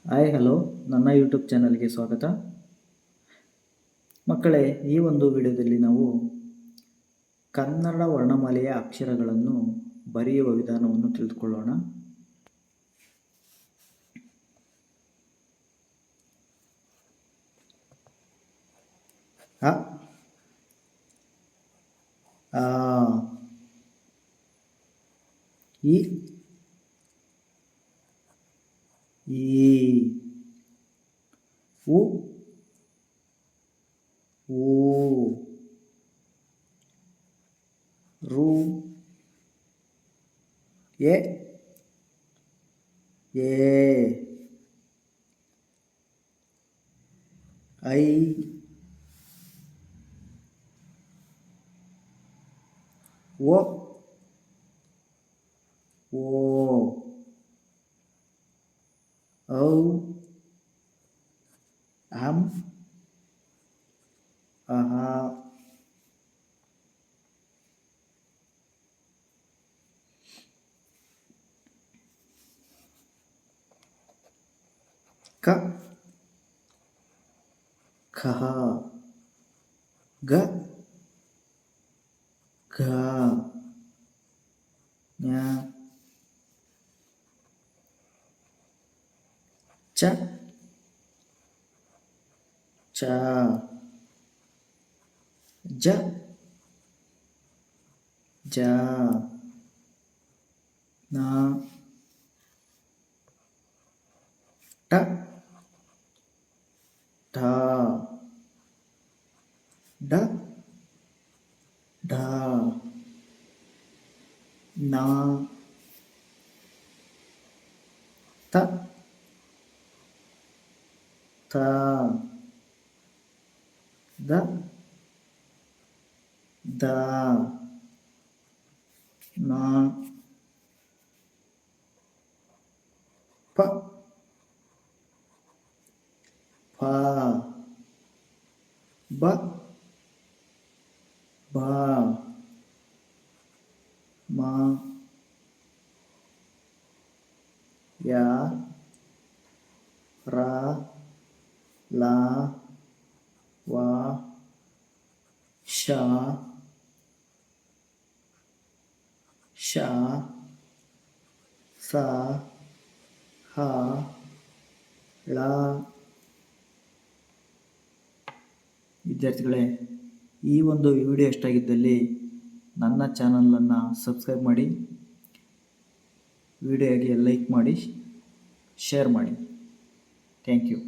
Hi hello, ನನ್ನ YouTube ಚಾನಲ್ಗೆ ಸ್ವಾಗತ. ಮಕ್ಕಳೇ, ಈ ಒಂದು ವಿಡಿಯೋದಲ್ಲಿ ನಾವು ಕನ್ನಡ ವರ್ಣಮಾಲೆಯ ಅಕ್ಷರಗಳನ್ನು ಬರೆಯುವ ವಿಧಾನವನ್ನು ತಿಳಿದುಕೊಳ್ಳೋಣ. ಅ ಆ ಇ ಈ ಉ ಊ ರು ಎ ಐ ಓ ಔ ಅಂ ಅಹ ಕ ಖ ಗ ಘ ಞ ಚ ಛ ಜ ಝ ನ ಟ ಠ ಡ ಢ ನ ತ ಥ ದ ದ ನ ಪ ಫ ಬ ಭ ಮ ಯ ರ ಲ ವ ಶ ಶ ಸ ಹ ಳ. ವಿದ್ಯಾರ್ಥಿಗಳೇ, ಈ ಒಂದು ವಿಡಿಯೋ ಇಷ್ಟಾಗಿದ್ದಲ್ಲಿ ನನ್ನ ಚಾನಲನ್ನು ಸಬ್ಸ್ಕ್ರೈಬ್ ಮಾಡಿ, ವಿಡಿಯೋಗೆ ಲೈಕ್ ಮಾಡಿ, ಶೇರ್ ಮಾಡಿ. Thank you.